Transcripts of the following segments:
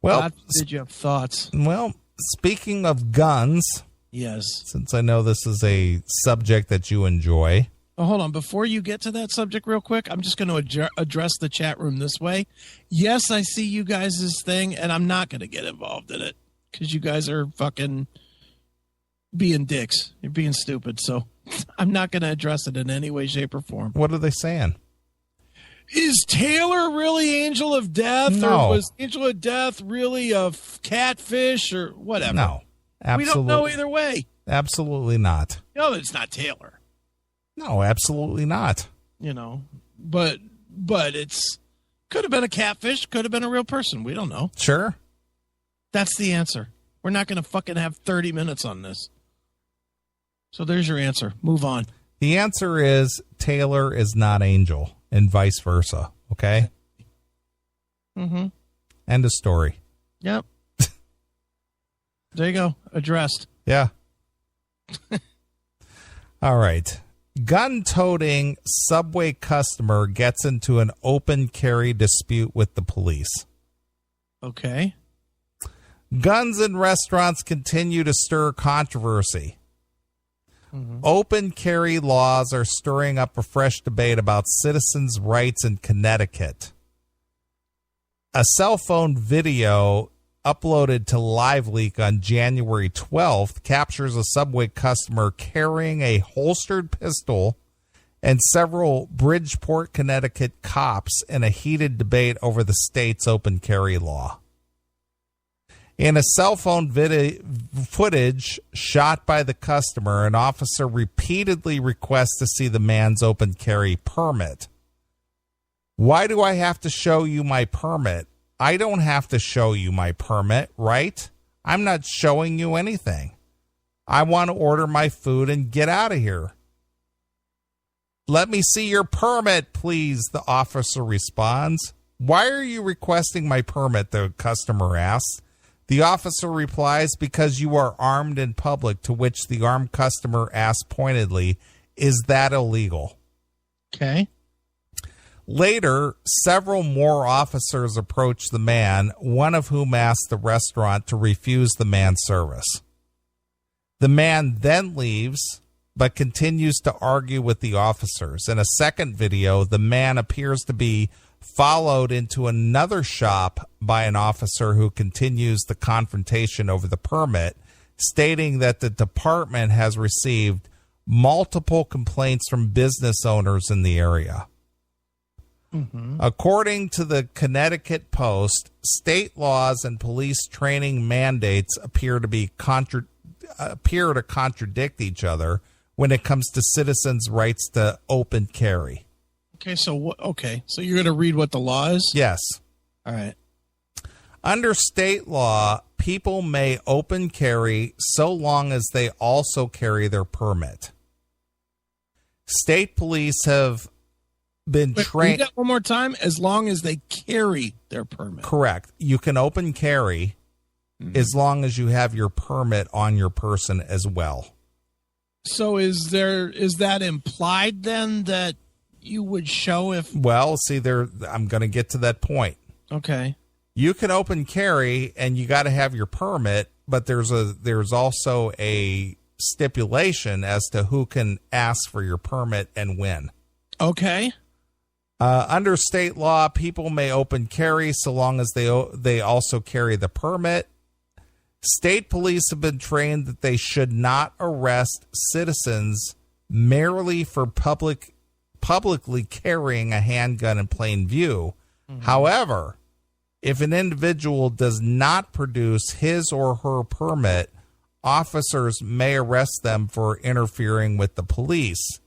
Well, did you have thoughts? Well, speaking of guns, yes. Since I know this is a subject that you enjoy. Oh, hold on. Before you get to that subject real quick, I'm just going to address the chat room this way. Yes, I see you guys' thing, and I'm not going to get involved in it because you guys are fucking being dicks. You're being stupid, so I'm not going to address it in any way, shape, or form. What are they saying? Is Taylor really Angel of Death? No. Or was Angel of Death really a catfish or whatever? No. Absolutely. We don't know either way. Absolutely not. No, it's not Taylor. No, absolutely not. You know, but it's could have been a catfish, could have been a real person. We don't know. Sure. That's the answer. We're not going to fucking have 30 minutes on this. So there's your answer. Move on. The answer is Taylor is not Angel and vice versa. Okay? Mm-hmm. End of story. Yep. There you go. Addressed. Yeah. All right. Gun-toting Subway customer gets into an open carry dispute with the police. Okay. Guns in restaurants continue to stir controversy. Mm-hmm. Open carry laws are stirring up a fresh debate about citizens' rights in Connecticut. A cell phone video uploaded to LiveLeak on January 12th captures a Subway customer carrying a holstered pistol and several Bridgeport, Connecticut cops in a heated debate over the state's open carry law. In a cell phone footage shot by the customer, an officer repeatedly requests to see the man's open carry permit. Why do I have to show you my permit? I don't have to show you my permit, right? I'm not showing you anything. I want to order my food and get out of here. Let me see your permit, please, the officer responds. Why are you requesting my permit, the customer asks. The officer replies, because you are armed in public, to which the armed customer asks pointedly, is that illegal? Okay. Later, several more officers approach the man, one of whom asks the restaurant to refuse the man's service. The man then leaves, but continues to argue with the officers. In a second video, the man appears to be followed into another shop by an officer who continues the confrontation over the permit, stating that the department has received multiple complaints from business owners in the area. Mm-hmm. According to the Connecticut Post, state laws and police training mandates appear to contradict each other when it comes to citizens' rights to open carry. Okay, so you're going to read what the law is? Yes. All right. Under state law, people may open carry so long as they also carry their permit. State police have been trained. Read that one more time. As long as they carry their permit. Correct. You can open carry as long as you have your permit on your person as well. So is that implied then that you would show if... Well, see, I'm going to get to that point. Okay. You can open carry and you got to have your permit, but there's also a stipulation as to who can ask for your permit and when. Okay. Under state law, people may open carry so long as they also carry the permit. State police have been trained that they should not arrest citizens merely for publicly carrying a handgun in plain view. Mm-hmm. However, if an individual does not produce his or her permit, officers may arrest them for interfering with the police.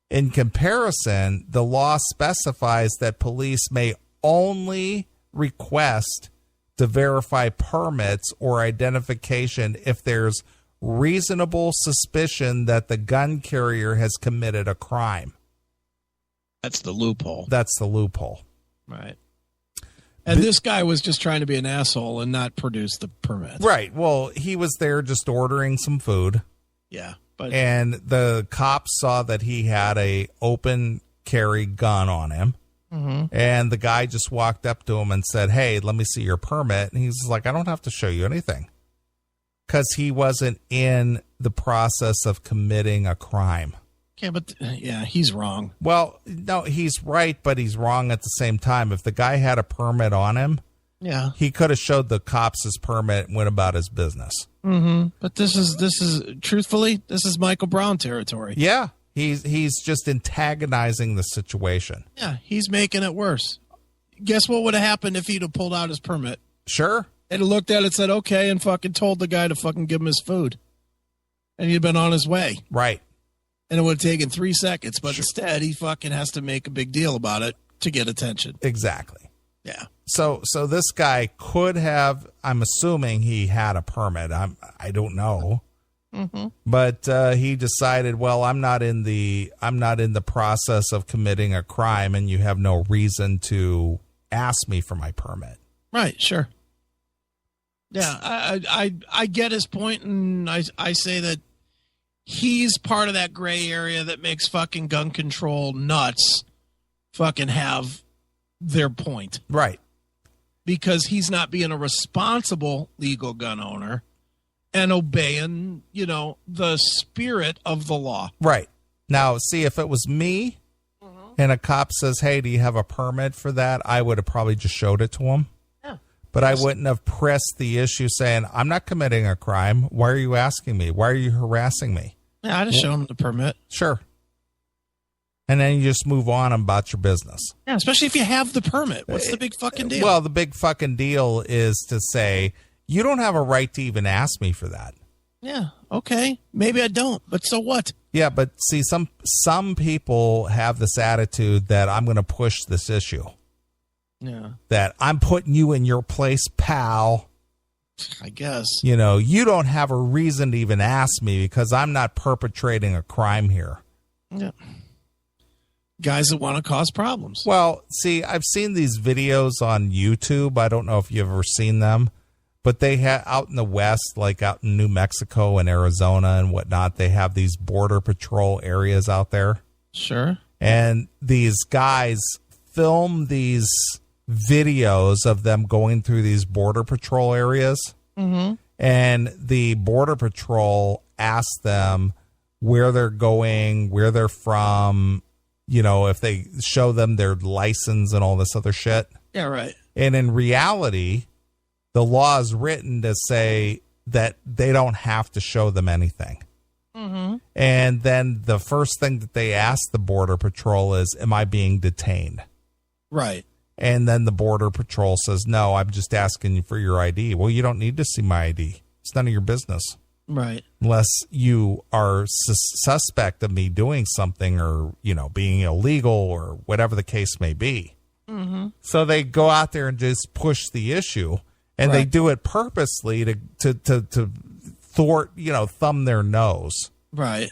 In comparison, the law specifies that police may only request to verify permits or identification if there's reasonable suspicion that the gun carrier has committed a crime. That's the loophole. That's the loophole. Right. And this guy was just trying to be an asshole and not produce the permit. Right. Well, he was there just ordering some food. Yeah. And the cops saw that he had a open carry gun on him. And the guy just walked up to him and said, "Hey, let me see your permit." And he's like, "I don't have to show you anything." Because he wasn't in the process of committing a crime. Yeah, but he's wrong. Well, no, he's right, but he's wrong at the same time. If the guy had a permit on him, he could have showed the cops his permit and went about his business. But this is truthfully, this is Michael Brown territory. Yeah, he's just antagonizing the situation. Yeah, he's making it worse. Guess what would have happened if he'd have pulled out his permit? Sure. And looked at it and said, okay, and fucking told the guy to fucking give him his food. And he'd been on his way. Right. And it would have taken 3 seconds, but instead he fucking has to make a big deal about it to get attention. Exactly. Yeah. So this guy could have, I'm assuming he had a permit. I don't know. But he decided, well, I'm not in the process of committing a crime, and you have no reason to ask me for my permit. Right, sure. Yeah, I get his point, and I say that he's part of that gray area that makes fucking gun control nuts fucking have their point. Right. Because he's not being a responsible legal gun owner and obeying, the spirit of the law. Right. Now, see, if it was me and a cop says, "Hey, do you have a permit for that?" I would have probably just showed it to him. But I wouldn't have pressed the issue saying, "I'm not committing a crime. Why are you asking me? Why are you harassing me?" Yeah, I'd have shown him the permit. Sure. And then you just move on about your business. Yeah, especially if you have the permit. What's the big fucking deal? Well, the big fucking deal is to say, you don't have a right to even ask me for that. Yeah, okay. Maybe I don't, but so what? Yeah, but see, some people have this attitude that I'm going to push this issue. Yeah. That I'm putting you in your place, pal. I guess. You don't have a reason to even ask me because I'm not perpetrating a crime here. Yeah. Guys that want to cause problems. Well, see, I've seen these videos on YouTube. I don't know if you've ever seen them, but they have out in the West, like out in New Mexico and Arizona and whatnot, they have these border patrol areas out there. Sure. And these guys film these videos of them going through these border patrol areas. And the border patrol asks them where they're going, where they're from, if they show them their license and all this other shit. Yeah, right. And in reality, the law is written to say that they don't have to show them anything. And then the first thing that they ask the border patrol is, "Am I being detained?" Right. And then the border patrol says, "No, I'm just asking you for your ID." Well, you don't need to see my ID. It's none of your business. Right. Unless you are suspect of me doing something or, being illegal or whatever the case may be. So they go out there and just push the issue, and they do it purposely to thwart, thumb their nose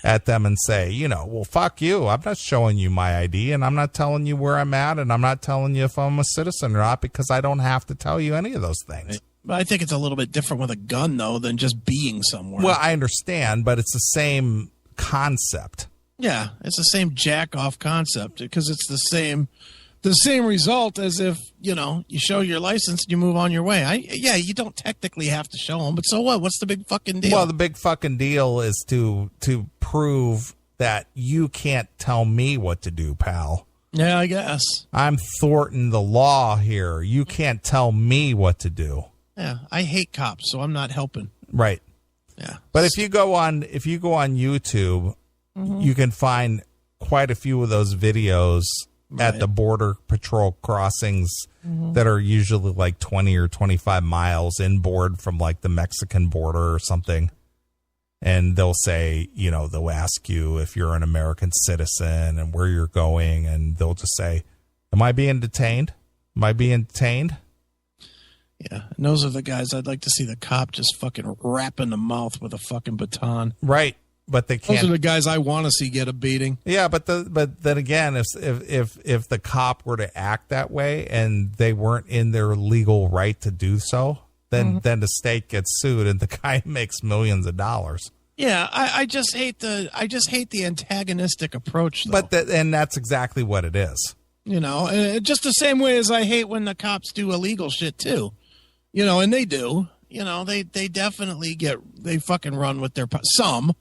at them and say, well, fuck you. I'm not showing you my ID, and I'm not telling you where I'm at, and I'm not telling you if I'm a citizen or not, because I don't have to tell you any of those things. But I think it's a little bit different with a gun, though, than just being somewhere. Well, I understand, but it's the same concept. Yeah, it's the same jack-off concept, because it's the same result as if, you show your license and you move on your way. You don't technically have to show them, but so what? What's the big fucking deal? Well, the big fucking deal is to prove that you can't tell me what to do, pal. Yeah, I guess. I'm thwarting the law here. You can't tell me what to do. Yeah, I hate cops, so I'm not helping. Right. Yeah. But if you go on YouTube, you can find quite a few of those videos at the border patrol crossings that are usually like 20 or 25 miles inboard from like the Mexican border or something. And they'll say, they'll ask you if you're an American citizen and where you're going. And they'll just say, "Am I being detained? Am I being detained?" Yeah. And those are the guys I'd like to see the cop just fucking rap in the mouth with a fucking baton. Right. But they can't. Those are the guys I want to see get a beating. Yeah, but then again, if the cop were to act that way and they weren't in their legal right to do so, then the state gets sued and the guy makes millions of dollars. Yeah, I just hate the antagonistic approach, though. But and that's exactly what it is. Just the same way as I hate when the cops do illegal shit too, and they do, they definitely they fucking run with some,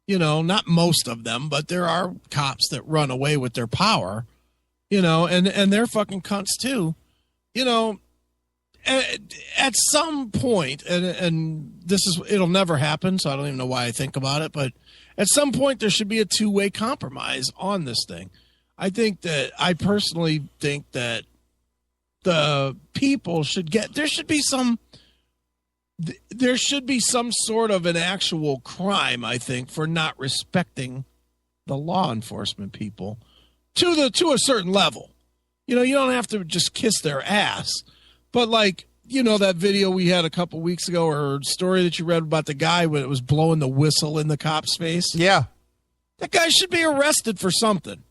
not most of them, but there are cops that run away with their power, and they're fucking cunts too, at some point, and it'll never happen, so I don't even know why I think about it, but at some point there should be a two-way compromise on this thing. I personally think that the people there should be some sort of an actual crime, I think, for not respecting the law enforcement people to a certain level. You don't have to just kiss their ass, but that video we had a couple weeks ago, or story that you read about the guy when it was blowing the whistle in the cop's face. Yeah. That guy should be arrested for something.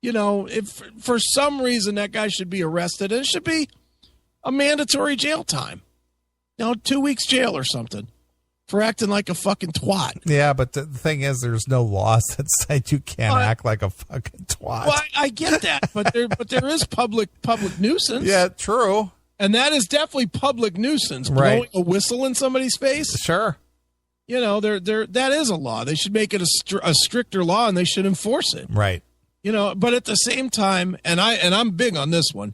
If for some reason that guy should be arrested, and it should be a mandatory jail time. 2 weeks jail or something for acting like a fucking twat. Yeah, but the thing is, there's no laws that say you can't act like a fucking twat. Well, I get that, but there is public nuisance. Yeah, true. And that is definitely public nuisance. Blowing a whistle in somebody's face. Sure. That is a law. They should make it a stricter law, and they should enforce it. Right. But at the same time, and I'm big on this one,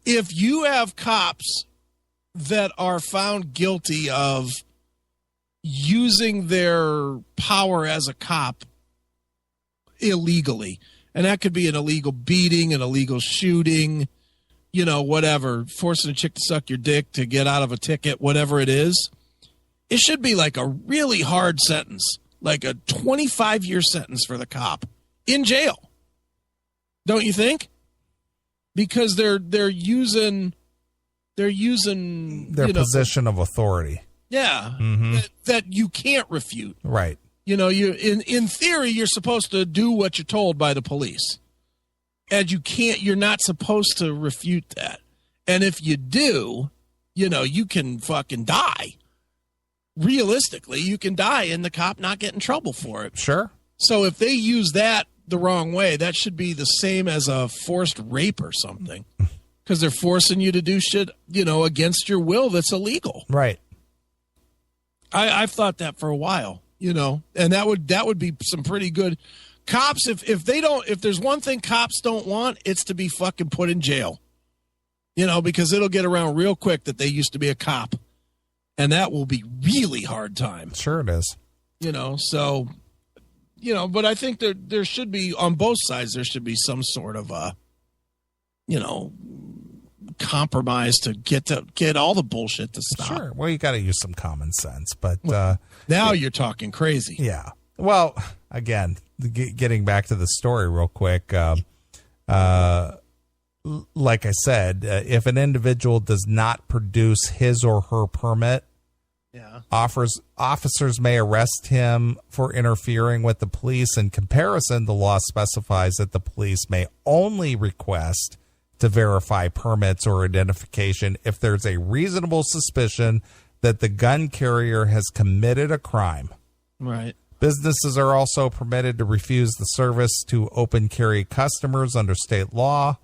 if you have cops that are found guilty of using their power as a cop illegally, and that could be an illegal beating, an illegal shooting, whatever, forcing a chick to suck your dick to get out of a ticket, whatever it is, it should be like a really hard sentence, like a 25-year sentence for the cop in jail. Don't you think? Because they're using their position of authority. Yeah. Mm-hmm. That you can't refute. Right. You in theory you're supposed to do what you're told by the police. And you're not supposed to refute that. And if you do, you can fucking die. Realistically, you can die and the cop not get in trouble for it. Sure. So if they use that the wrong way, that should be the same as a forced rape or something, because they're forcing you to do shit, against your will that's illegal. Right. I've thought that for a while, and that would be some pretty good cops. If there's one thing cops don't want, it's to be fucking put in jail, because it'll get around real quick that they used to be a cop, and that will be really hard time. Sure it is. So. But I think there should be, on both sides, there should be some sort of compromise to get all the bullshit to stop. Sure. Well, you got to use some common sense, but now you're talking crazy. Yeah. Well, again, getting back to the story real quick, like I said, if an individual does not produce his or her permit, officers may arrest him for interfering with the police. In comparison, the law specifies that the police may only request to verify permits or identification if there's a reasonable suspicion that the gun carrier has committed a crime. Right. Businesses are also permitted to refuse the service to open carry customers under state law.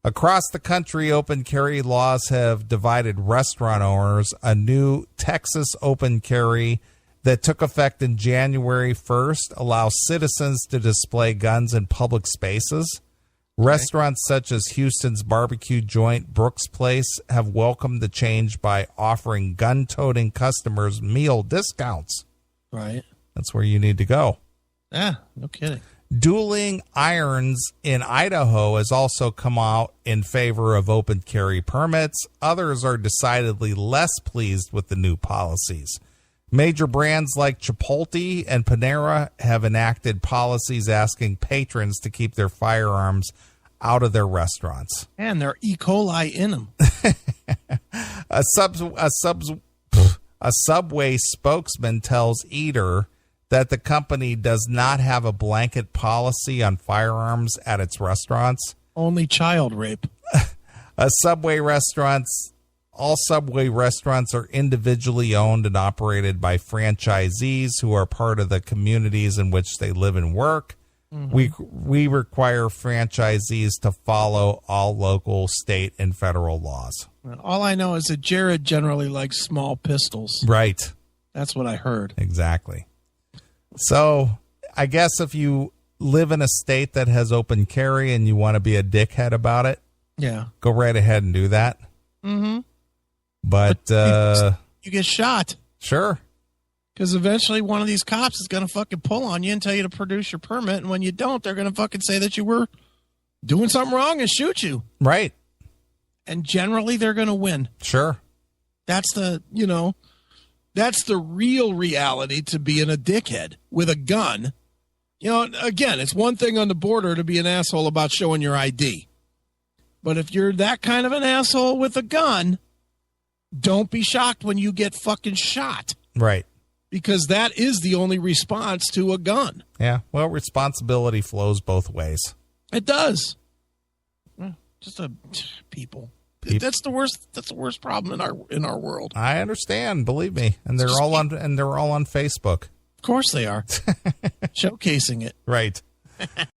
Across the country, open carry laws have divided restaurant owners. A new Texas open carry that took effect in January 1st allows citizens to display guns in public spaces. Okay. Restaurants such as Houston's barbecue joint Brooks Place have welcomed the change by offering gun-toting customers meal discounts. Right. That's where you need to go. Yeah, no kidding. Dueling Irons in Idaho has also come out in favor of open carry permits. Others are decidedly less pleased with the new policies. Major brands like Chipotle and Panera have enacted policies asking patrons to keep their firearms out of their restaurants. And there are E. coli in them. A Subway spokesman tells Eater that the company does not have a blanket policy on firearms at its restaurants. Only child rape. All Subway restaurants are individually owned and operated by franchisees who are part of the communities in which they live and work. We require franchisees to follow all local, state, and federal laws. All I know is that Jared generally likes small pistols. Right. That's what I heard. Exactly. So I guess if you live in a state that has open carry and you want to be a dickhead about it, go right ahead and do that. Mm-hmm. But you get shot. Sure. Because eventually one of these cops is going to fucking pull on you and tell you to produce your permit. And when you don't, they're going to fucking say that you were doing something wrong and shoot you. Right. And generally they're going to win. Sure. That's the real reality to being a dickhead with a gun. Again, it's one thing on the border to be an asshole about showing your ID. But if you're that kind of an asshole with a gun, don't be shocked when you get fucking shot. Right. Because that is the only response to a gun. Yeah. Well, responsibility flows both ways. It does. Just people. That's the worst. That's the worst problem in our world. I understand. Believe me. And they're all on Facebook. Of course they are. Showcasing it. Right.